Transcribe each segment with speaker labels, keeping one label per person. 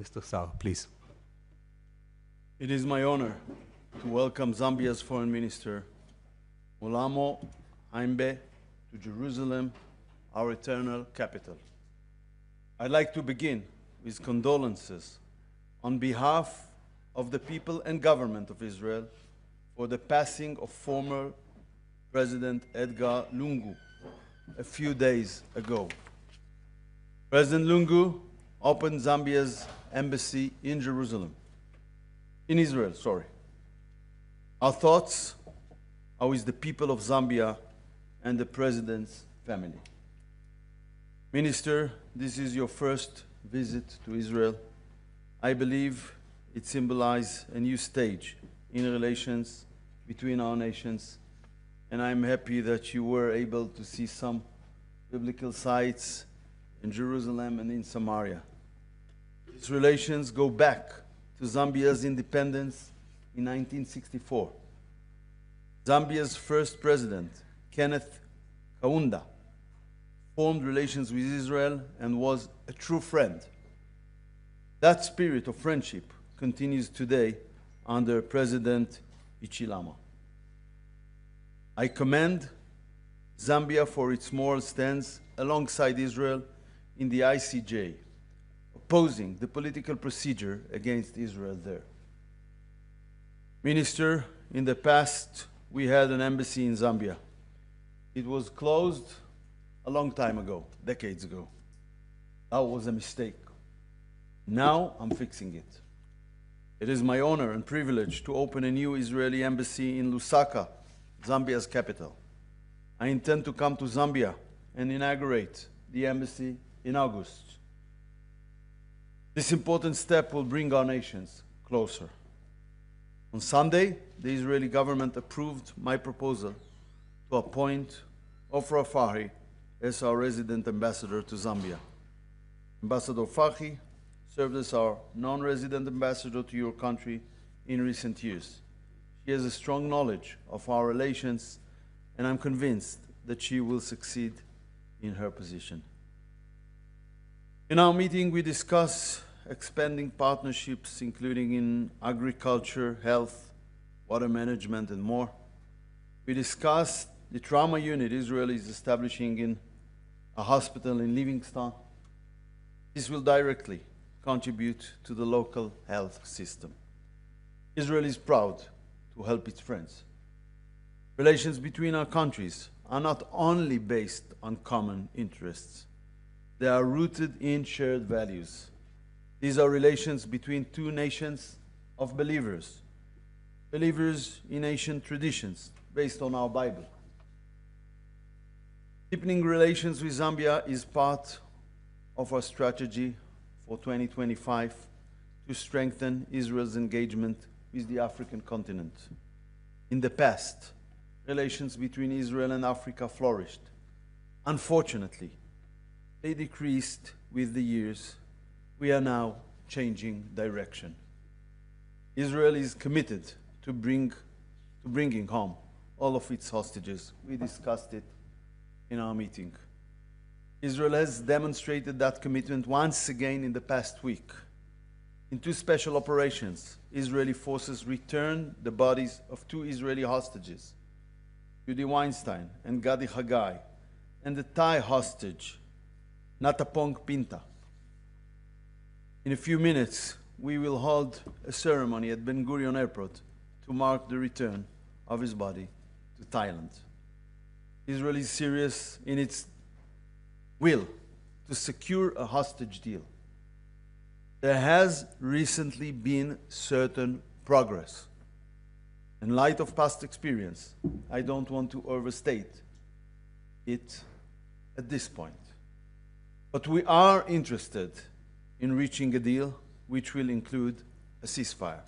Speaker 1: Mr. Saar, please.
Speaker 2: It is my honor to welcome Zambia's Foreign Minister, Mulambo Haimbe, to Jerusalem, our eternal capital. I'd like to begin with condolences on behalf of the people and government of Israel for the passing of former President Edgar Lungu a few days ago. President Lungu opened Zambia's embassy in Israel. Our thoughts are with the people of Zambia and the President's family. Minister, this is your first visit to Israel. I believe it symbolizes a new stage in relations between our nations, and I'm happy that you were able to see some biblical sites in Jerusalem and in Samaria. These relations go back to Zambia's independence in 1964. Zambia's first president, Kenneth Kaunda, formed relations with Israel and was a true friend. That spirit of friendship continues today under President Hichilema. I commend Zambia for its moral stance alongside Israel in the ICJ, opposing the political procedure against Israel there. Minister, in the past, we had an embassy in Zambia. It was closed a long time ago, decades ago. That was a mistake. Now I'm fixing it. It is my honor and privilege to open a new Israeli embassy in Lusaka, Zambia's capital. I intend to come to Zambia and inaugurate the embassy in August. This important step will bring our nations closer. On Sunday, the Israeli government approved my proposal to appoint Ofra Fahi as our resident ambassador to Zambia. Ambassador Fahi served as our non-resident ambassador to your country in recent years. She has a strong knowledge of our relations, and I'm convinced that she will succeed in her position. In our meeting, we discuss expanding partnerships, including in agriculture, health, water management, and more. We discussed the trauma unit Israel is establishing in a hospital in Livingstone. This will directly contribute to the local health system. Israel is proud to help its friends. Relations between our countries are not only based on common interests, they are rooted in shared values. These are relations between two nations of believers, believers in ancient traditions based on our Bible. Deepening relations with Zambia is part of our strategy for 2025 to strengthen Israel's engagement with the African continent. In the past, relations between Israel and Africa flourished. Unfortunately, they decreased with the years. We are now changing direction. Israel is committed to bringing home all of its hostages. We discussed it in our meeting. Israel has demonstrated that commitment once again in the past week. In two special operations, Israeli forces returned the bodies of two Israeli hostages, Judy Weinstein and Gadi Hagai, and the Thai hostage, Natapong Pinta. In a few minutes, we will hold a ceremony at Ben Gurion Airport to mark the return of his body to Thailand. Israel is serious in its will to secure a hostage deal. There has recently been certain progress. In light of past experience, I don't want to overstate it at this point. But we are interested in reaching a deal which will include a ceasefire.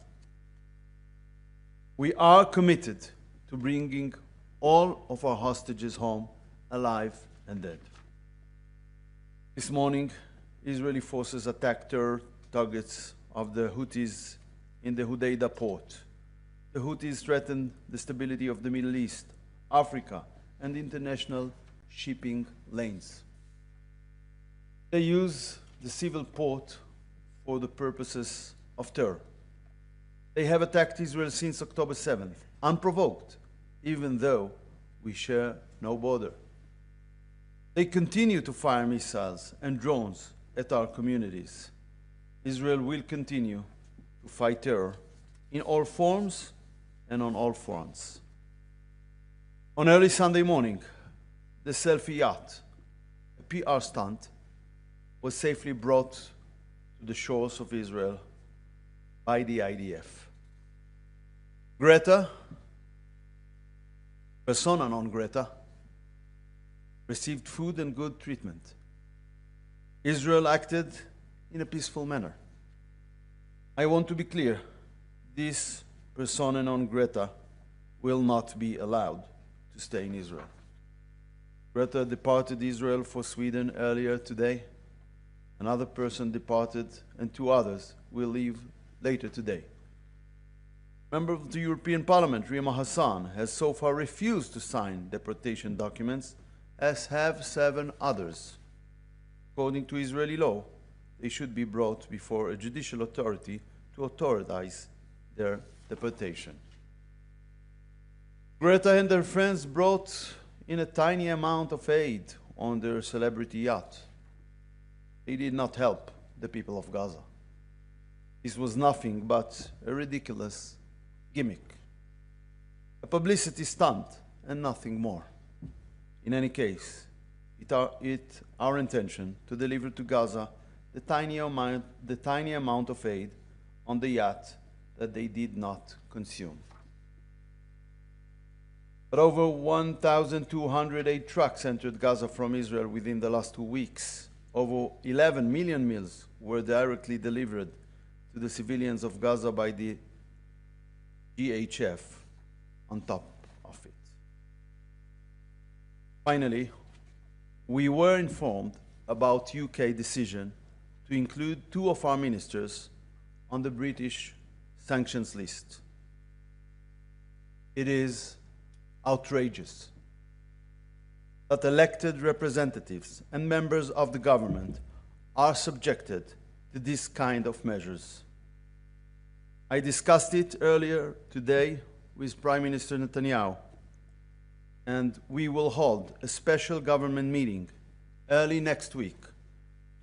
Speaker 2: We are committed to bringing all of our hostages home, alive and dead. This morning, Israeli forces attacked terror targets of the Houthis in the Hodeidah port. The Houthis threaten the stability of the Middle East, Africa, and international shipping lanes. They use the civil port for the purposes of terror. They have attacked Israel since October 7th, unprovoked, even though we share no border. They continue to fire missiles and drones at our communities. Israel will continue to fight terror in all forms and on all fronts. On early Sunday morning, the selfie yacht, a PR stunt, was safely brought to the shores of Israel by the IDF. Greta, persona non grata, received food and good treatment. Israel acted in a peaceful manner. I want to be clear, this persona non grata will not be allowed to stay in Israel. Greta departed Israel for Sweden earlier today. Another person departed, and 2 others will leave later today. Member of the European Parliament, Rima Hassan, has so far refused to sign deportation documents, as have 7 others. According to Israeli law, they should be brought before a judicial authority to authorize their deportation. Greta and her friends brought in a tiny amount of aid on their celebrity yacht. They did not help the people of Gaza. This was nothing but a ridiculous gimmick, a publicity stunt, and nothing more. In any case, it's our intention to deliver to Gaza the tiny amount of aid on the yacht that they did not consume. But over 1,208 trucks entered Gaza from Israel within the last 2 weeks. Over 11 million meals were directly delivered to the civilians of Gaza by the GHF on top of it. Finally, we were informed about UK decision to include 2 of our ministers on the British sanctions list. It is outrageous that elected representatives and members of the government are subjected to this kind of measures. I discussed it earlier today with Prime Minister Netanyahu, and we will hold a special government meeting early next week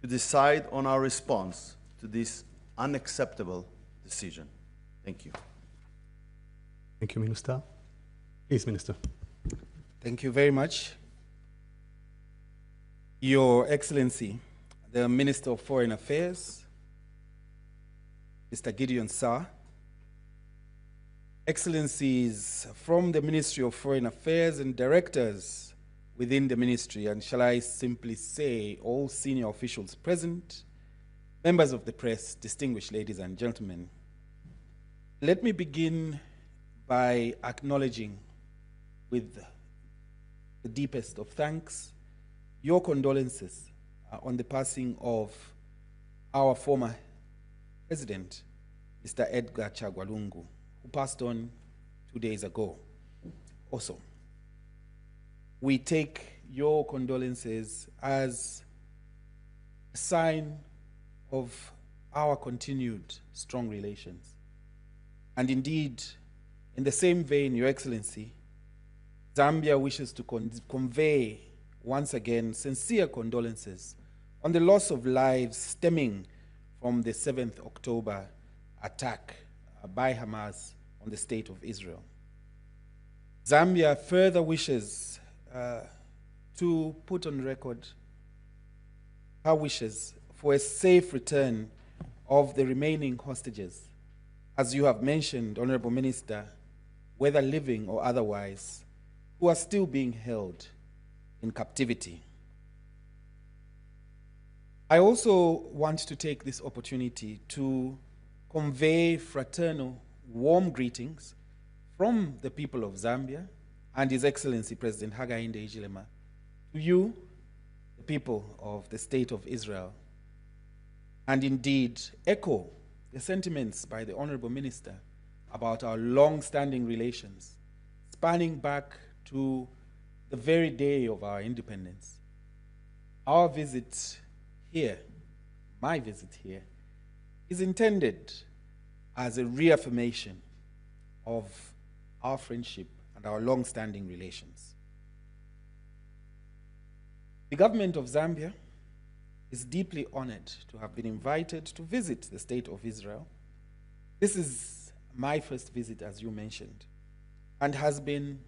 Speaker 2: to decide on our response to this unacceptable decision. Thank you.
Speaker 1: Thank you, Minister. Please, Minister.
Speaker 3: Thank you very much. Your Excellency, the Minister of Foreign Affairs, Mr. Gideon Saar, Excellencies from the Ministry of Foreign Affairs and directors within the ministry, and shall I simply say all senior officials present, members of the press, distinguished ladies and gentlemen. Let me begin by acknowledging with the deepest of thanks your condolences on the passing of our former president, Mr. Edgar Chagwa Lungu, who passed on 2 days ago. Also, we take your condolences as a sign of our continued strong relations. And indeed, in the same vein, Your Excellency, Zambia wishes to convey once again sincere condolences on the loss of lives stemming from the 7th October attack by Hamas on the state of Israel. Zambia further wishes to put on record her wishes for a safe return of the remaining hostages, as you have mentioned, Honorable Minister, whether living or otherwise, who are still being held in captivity. I also want to take this opportunity to convey fraternal, warm greetings from the people of Zambia and His Excellency President Hakainde Hichilema to you, the people of the State of Israel, and indeed echo the sentiments by the Honorable Minister about our long-standing relations, spanning back to the very day of our independence. Our visit here, my visit here, is intended as a reaffirmation of our friendship and our long-standing relations. The government of Zambia is deeply honored to have been invited to visit the State of Israel. This is my first visit, as you mentioned, and has been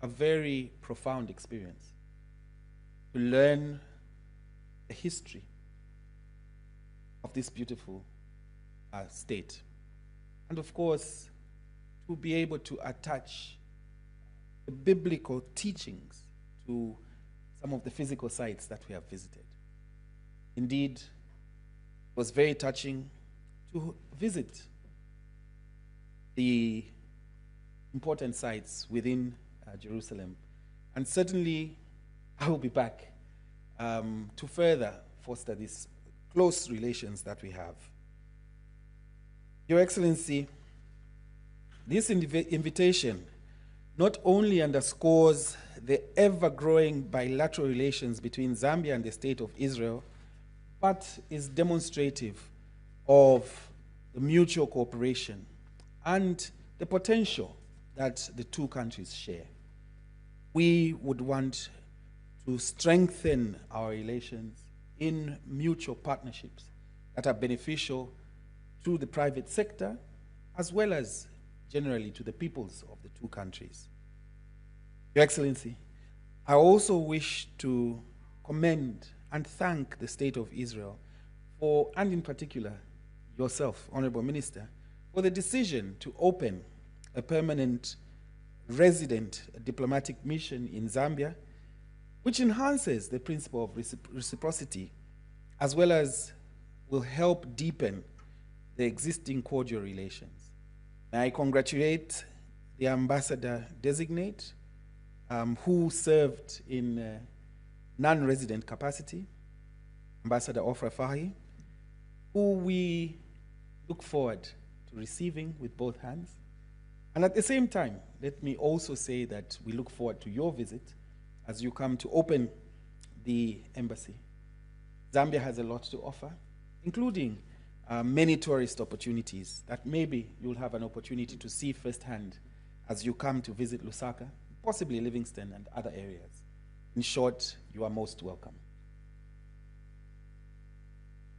Speaker 3: a very profound experience to learn the history of this beautiful state. And of course, to be able to attach the biblical teachings to some of the physical sites that we have visited. Indeed, it was very touching to visit the important sites within Jerusalem. And certainly, I will be back to further foster these close relations that we have. Your Excellency, this invitation not only underscores the ever-growing bilateral relations between Zambia and the State of Israel, but is demonstrative of the mutual cooperation and the potential that the two countries share. We would want to strengthen our relations in mutual partnerships that are beneficial to the private sector as well as generally to the peoples of the two countries. Your Excellency, I also wish to commend and thank the State of Israel for, and in particular yourself, Honorable Minister, for the decision to open a permanent resident diplomatic mission in Zambia, which enhances the principle of reciprocity, as well as will help deepen the existing cordial relations. May I congratulate the ambassador-designate who served in non-resident capacity, Ambassador Ofra Fahi, who we look forward to receiving with both hands. And at the same time, let me also say that we look forward to your visit as you come to open the embassy. Zambia has a lot to offer, including many tourist opportunities that maybe you'll have an opportunity to see firsthand as you come to visit Lusaka, possibly Livingston and other areas. In short, you are most welcome.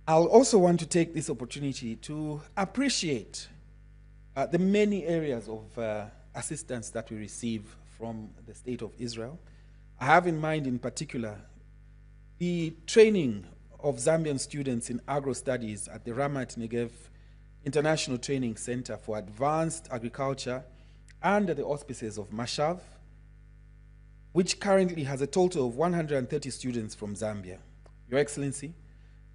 Speaker 3: I'll also want to take this opportunity to appreciate the many areas of assistance that we receive from the State of Israel. I have in mind, in particular, the training of Zambian students in agro-studies at the Ramat Negev International Training Center for Advanced Agriculture under the auspices of Mashav, which currently has a total of 130 students from Zambia. Your Excellency,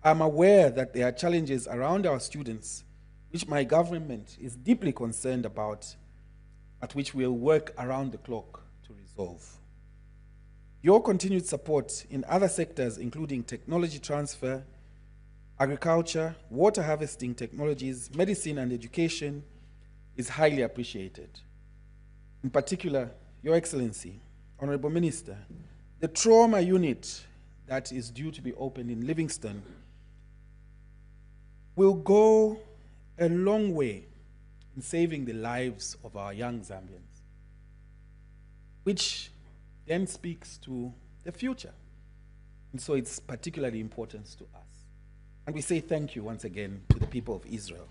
Speaker 3: I'm aware that there are challenges around our students which my government is deeply concerned about, at which we'll work around the clock to resolve. Your continued support in other sectors, including technology transfer, agriculture, water harvesting technologies, medicine, and education, is highly appreciated. In particular, Your Excellency, Honorable Minister, the trauma unit that is due to be opened in Livingston will go a long way in saving the lives of our young Zambians, which then speaks to the future. And so it's particularly important to us. And we say thank you once again to the people of Israel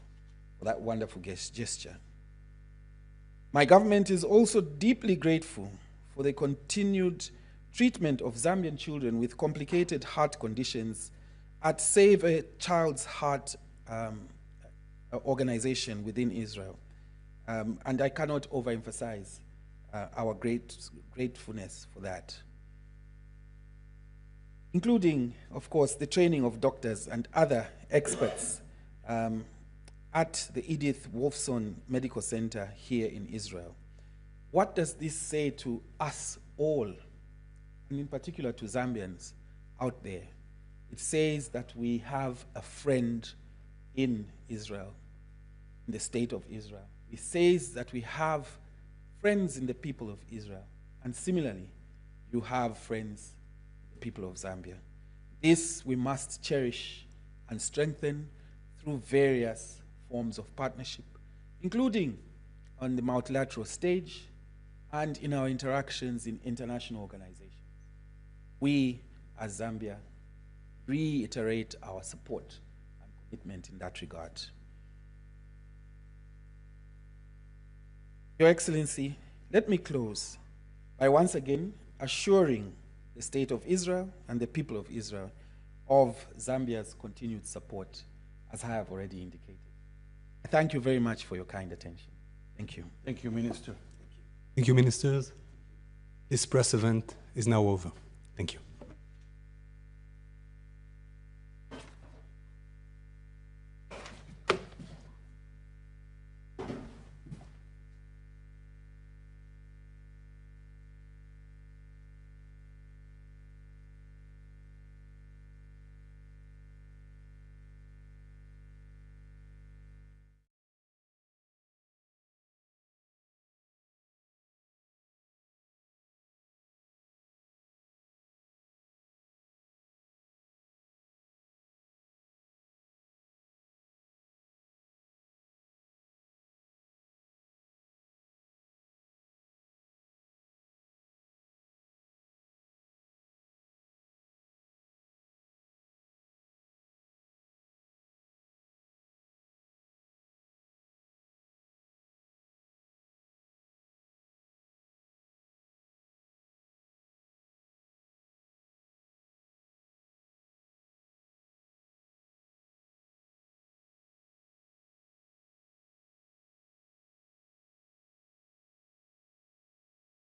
Speaker 3: for that wonderful gesture. My government is also deeply grateful for the continued treatment of Zambian children with complicated heart conditions at Save a Child's Heart organization within Israel. And I cannot overemphasize our gratefulness for that. Including, of course, the training of doctors and other experts at the Edith Wolfson Medical Center here in Israel. What does this say to us all, and in particular to Zambians out there? It says that we have a friend in Israel, in the State of Israel. It says that we have friends in the people of Israel. And similarly, you have friends in the people of Zambia. This we must cherish and strengthen through various forms of partnership, including on the multilateral stage and in our interactions in international organizations. We, as Zambia, reiterate our support and commitment in that regard. Your Excellency, let me close by once again assuring the State of Israel and the people of Israel of Zambia's continued support, as I have already indicated. I thank you very much for your kind attention. Thank you.
Speaker 2: Thank you, Minister.
Speaker 1: Thank you, ministers. This press event is now over. Thank you.